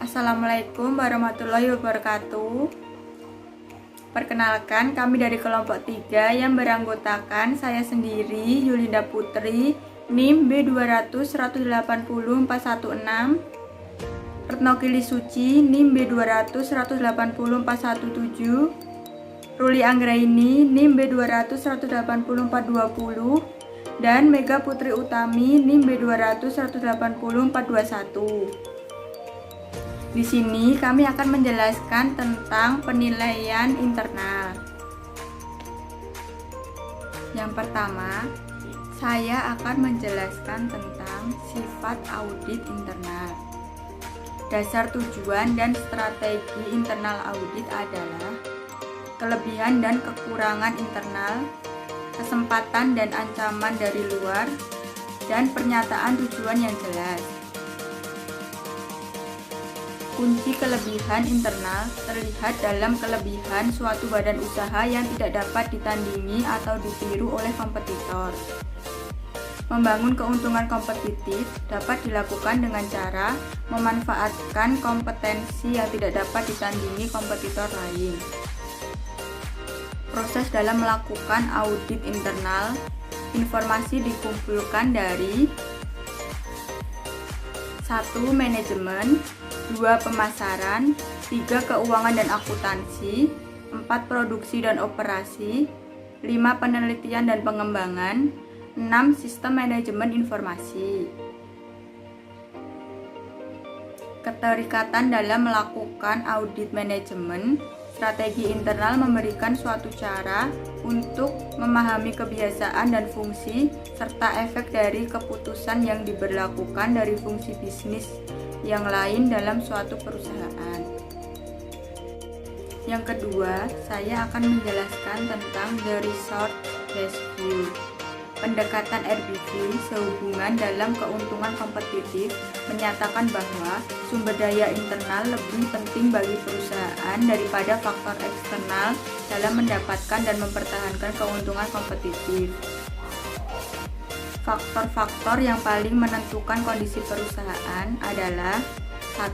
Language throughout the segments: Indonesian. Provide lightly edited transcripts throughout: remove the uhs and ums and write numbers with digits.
Assalamualaikum warahmatullahi wabarakatuh. Perkenalkan, kami dari kelompok 3 yang beranggotakan saya sendiri, Yulinda Putri, NIM B200180416, Retno Kili Suci, NIM B200180417, Ruli Anggraini, NIM B200180420, dan Mega Putri Utami, NIM B200180421. Di sini kami akan menjelaskan tentang penilaian internal. Yang pertama, saya akan menjelaskan tentang sifat audit internal. Dasar tujuan dan strategi internal audit adalah kelebihan dan kekurangan internal, kesempatan dan ancaman dari luar, dan pernyataan tujuan yang jelas. Kunci kelebihan internal terlihat dalam kelebihan suatu badan usaha yang tidak dapat ditandingi atau ditiru oleh kompetitor. Membangun keuntungan kompetitif dapat dilakukan dengan cara memanfaatkan kompetensi yang tidak dapat ditandingi kompetitor lain. Proses dalam melakukan audit internal, informasi dikumpulkan dari 1. Manajemen, 2. Pemasaran, 3. Keuangan dan akuntansi, 4. Produksi dan operasi, 5. Penelitian dan pengembangan, 6. Sistem manajemen informasi. Keterikatan dalam melakukan audit manajemen. Strategi internal memberikan suatu cara untuk memahami kebiasaan dan fungsi serta efek dari keputusan yang diberlakukan dari fungsi bisnis yang lain dalam suatu perusahaan. Yang kedua, saya akan menjelaskan tentang The Result Based View. Pendekatan RBV sehubungan dalam keuntungan kompetitif menyatakan bahwa sumber daya internal lebih penting bagi perusahaan daripada faktor eksternal dalam mendapatkan dan mempertahankan keuntungan kompetitif. Faktor-faktor yang paling menentukan kondisi perusahaan adalah 1.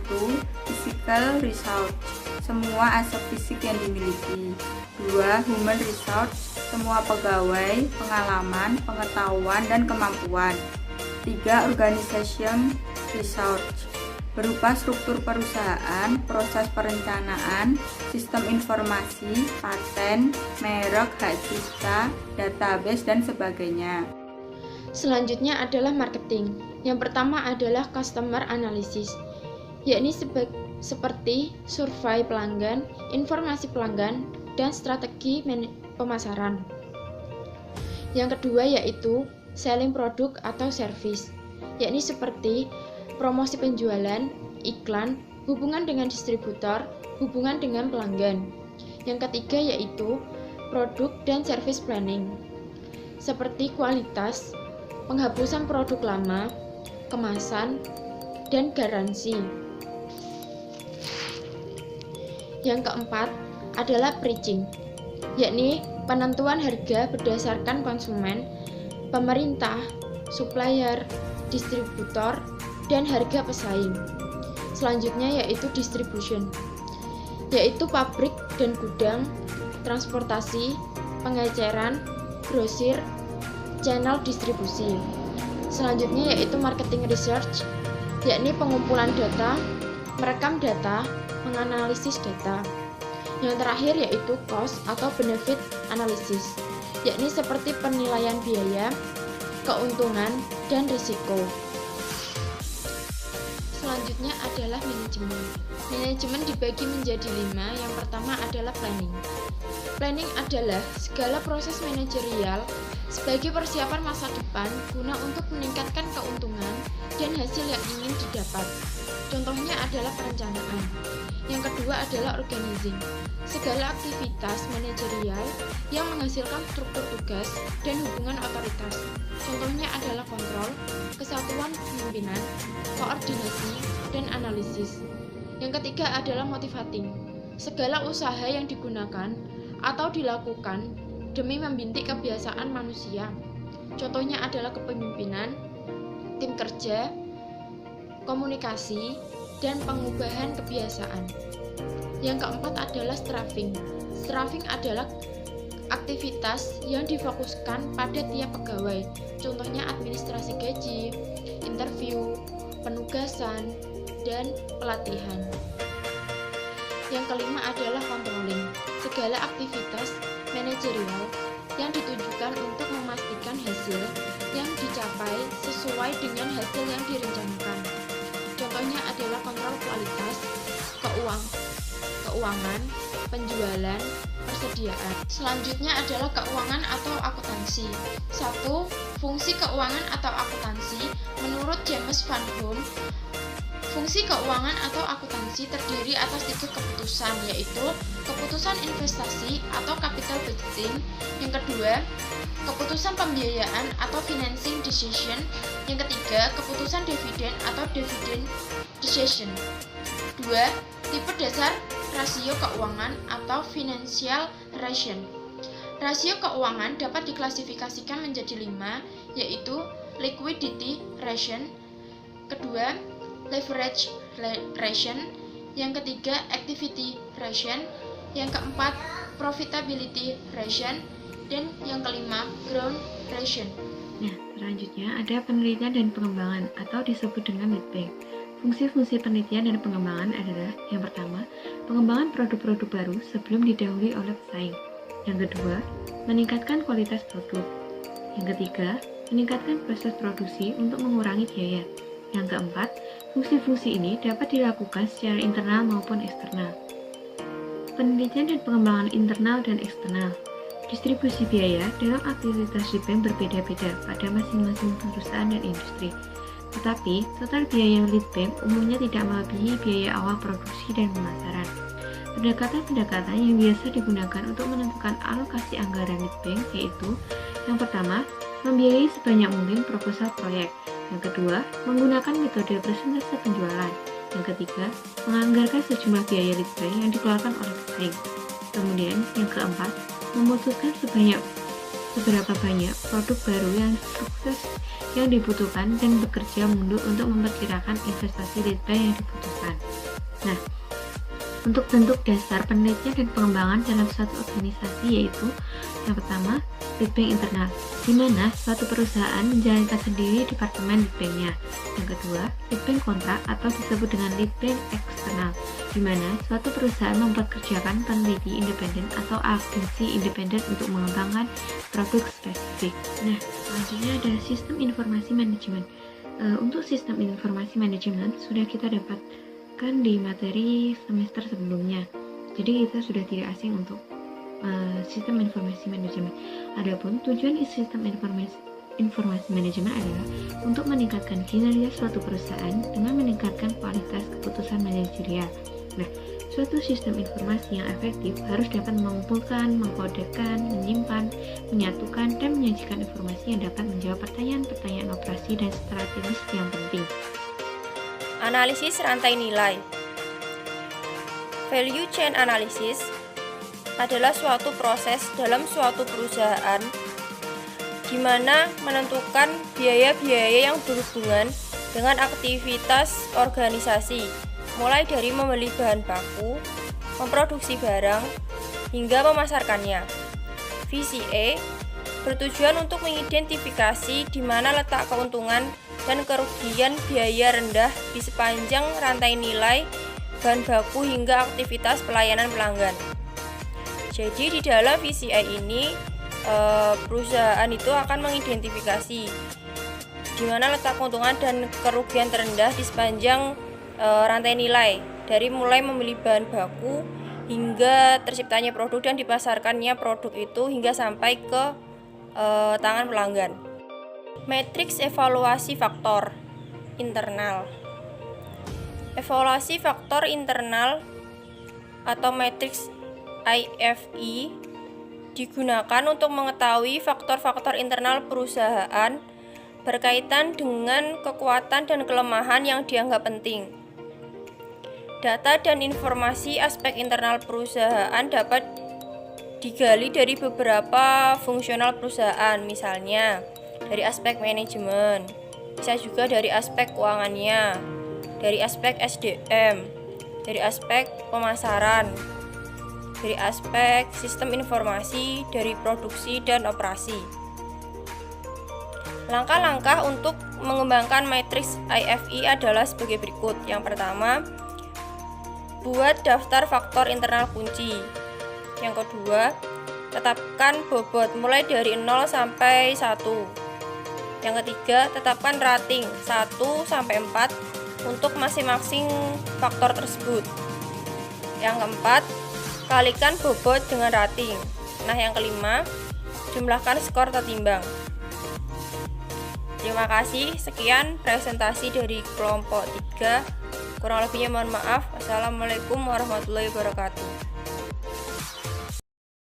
Physical result, semua aset fisik yang dimiliki. 2. Human result, semua pegawai, pengalaman, pengetahuan, dan kemampuan. 3. Organization result, berupa struktur perusahaan, proses perencanaan, sistem informasi, paten, merek, hak cipta, database, dan sebagainya. Selanjutnya adalah marketing. Yang pertama adalah customer analysis, yakni seperti survei pelanggan, informasi pelanggan, dan strategi pemasaran. Yang kedua yaitu selling produk atau service, yakni seperti promosi penjualan, iklan, hubungan dengan distributor, hubungan dengan pelanggan. Yang ketiga yaitu produk dan service planning, seperti kualitas, penghapusan produk lama, kemasan, dan garansi. Yang keempat adalah pricing, yakni penentuan harga berdasarkan konsumen, pemerintah, supplier, distributor, dan harga pesaing. Selanjutnya yaitu distribution, yaitu pabrik dan gudang, transportasi, pengeceran, grosir, channel distribusi. Selanjutnya yaitu marketing research, yakni pengumpulan data, merekam data, menganalisis data. Yang terakhir yaitu cost atau benefit analysis, yakni seperti penilaian biaya, keuntungan, dan risiko. Selanjutnya adalah manajemen. Manajemen dibagi menjadi 5. Yang pertama adalah planning. Planning adalah segala proses manajerial sebagai persiapan masa depan guna untuk meningkatkan keuntungan dan hasil yang ingin didapat. Contohnya adalah perencanaan. Yang kedua adalah organizing, segala aktivitas manajerial yang menghasilkan struktur tugas dan hubungan otoritas. Contohnya adalah kontrol, kesatuan pemimpinan, koordinasi, dan analisis. Yang ketiga adalah motivating, segala usaha yang digunakan atau dilakukan demi membimbing kebiasaan manusia. Contohnya adalah kepemimpinan, tim kerja, komunikasi, dan pengubahan kebiasaan. Yang keempat adalah staffing. Staffing adalah aktivitas yang difokuskan pada tiap pegawai, contohnya administrasi gaji, interview, penugasan, dan pelatihan. Yang kelima adalah controlling. Segala aktivitas manajerial yang ditujukan untuk memastikan hasil yang dicapai sesuai dengan hasil yang direncanakan. Contohnya adalah kontrol kualitas, keuangan, penjualan, persediaan. Selanjutnya adalah keuangan atau akuntansi. 1. Fungsi keuangan atau akuntansi. Menurut James Van Hom, fungsi keuangan atau akuntansi terdiri atas 3 keputusan, yaitu keputusan investasi atau capital budgeting. Yang kedua, keputusan pembiayaan atau financing decision. Yang ketiga, keputusan dividen atau dividend decision. 2. Tipe dasar rasio keuangan atau financial ration. Rasio keuangan dapat diklasifikasikan menjadi 5, yaitu liquidity ration, kedua leverage ration, yang ketiga activity ration, yang keempat profitability ration, dan yang kelima ground ration. Nah, selanjutnya ada penelitian dan pengembangan atau disebut dengan lead bank. Fungsi-fungsi penelitian dan pengembangan adalah yang pertama, pengembangan produk-produk baru sebelum didahului oleh pesaing. Yang kedua, meningkatkan kualitas produk. Yang ketiga, meningkatkan proses produksi untuk mengurangi biaya. Yang keempat, fungsi-fungsi ini dapat dilakukan secara internal maupun eksternal. Penelitian dan pengembangan internal dan eksternal. Distribusi biaya dalam aktivitas lead bank berbeda-beda pada masing-masing perusahaan dan industri. Tetapi, total biaya lead bank umumnya tidak melebihi biaya awal produksi dan pemasaran. Pendekatan-pendekatan yang biasa digunakan untuk menentukan alokasi anggaran lead bank yaitu: yang pertama, membiayai sebanyak mungkin proposal proyek. Yang kedua, menggunakan metode persentase penjualan. Yang ketiga, menganggarkan sejumlah biaya lead bank yang dikeluarkan oleh pesaing. Kemudian, yang keempat, memutuskan seberapa banyak produk baru yang sukses yang dibutuhkan dan bekerja mundur untuk memperkirakan investasi lead bank yang dibutuhkan. Nah, untuk bentuk dasar penelitian dan pengembangan dalam suatu organisasi yaitu: yang pertama, lead bank internal, di mana suatu perusahaan menjalankan sendiri departemen lead banknya. Yang kedua, lead bank kontrak atau disebut dengan lead bank eksternal, di mana suatu perusahaan mempekerjakan peneliti independen atau agensi independen untuk mengembangkan produk spesifik. Nah, selanjutnya ada sistem informasi manajemen. Untuk sistem informasi manajemen sudah kita dapatkan di materi semester sebelumnya. Jadi kita sudah tidak asing untuk sistem informasi manajemen. Adapun tujuan sistem informasi manajemen adalah untuk meningkatkan kinerja suatu perusahaan dengan meningkatkan kualitas keputusan manajerial. Nah, suatu sistem informasi yang efektif harus dapat mengumpulkan, mengkodekan, menyimpan, menyatukan, dan menyajikan informasi yang dapat menjawab pertanyaan-pertanyaan operasi dan strategis yang penting. Analisis rantai nilai. Value chain analysis adalah suatu proses dalam suatu perusahaan di mana menentukan biaya-biaya yang berhubungan dengan aktivitas organisasi, mulai dari membeli bahan baku, memproduksi barang, hingga memasarkannya. VCA bertujuan untuk mengidentifikasi di mana letak keuntungan dan kerugian biaya rendah di sepanjang rantai nilai bahan baku hingga aktivitas pelayanan pelanggan. Jadi di dalam VCA ini perusahaan itu akan mengidentifikasi di mana letak keuntungan dan kerugian terendah di sepanjang rantai nilai, dari mulai membeli bahan baku hingga terciptanya produk dan dipasarkannya produk itu hingga sampai ke tangan pelanggan. Matriks evaluasi faktor internal. Evaluasi faktor internal atau matriks IFE digunakan untuk mengetahui faktor-faktor internal perusahaan berkaitan dengan kekuatan dan kelemahan yang dianggap penting. Data dan informasi aspek internal perusahaan dapat digali dari beberapa fungsional perusahaan, misalnya dari aspek manajemen, bisa juga dari aspek keuangannya, dari aspek SDM, dari aspek pemasaran, dari aspek sistem informasi, dari produksi dan operasi. Langkah-langkah untuk mengembangkan matriks IFI adalah sebagai berikut. Yang pertama, buat daftar faktor internal kunci. Yang kedua, tetapkan bobot mulai dari 0 sampai 1. Yang ketiga, tetapkan rating 1 sampai 4 untuk masing-masing faktor tersebut. Yang keempat, kalikan bobot dengan rating. Nah, yang kelima, jumlahkan skor tertimbang. Terima kasih, sekian presentasi dari kelompok 3. Kurang lebihnya mohon maaf. Wassalamualaikum warahmatullahi wabarakatuh.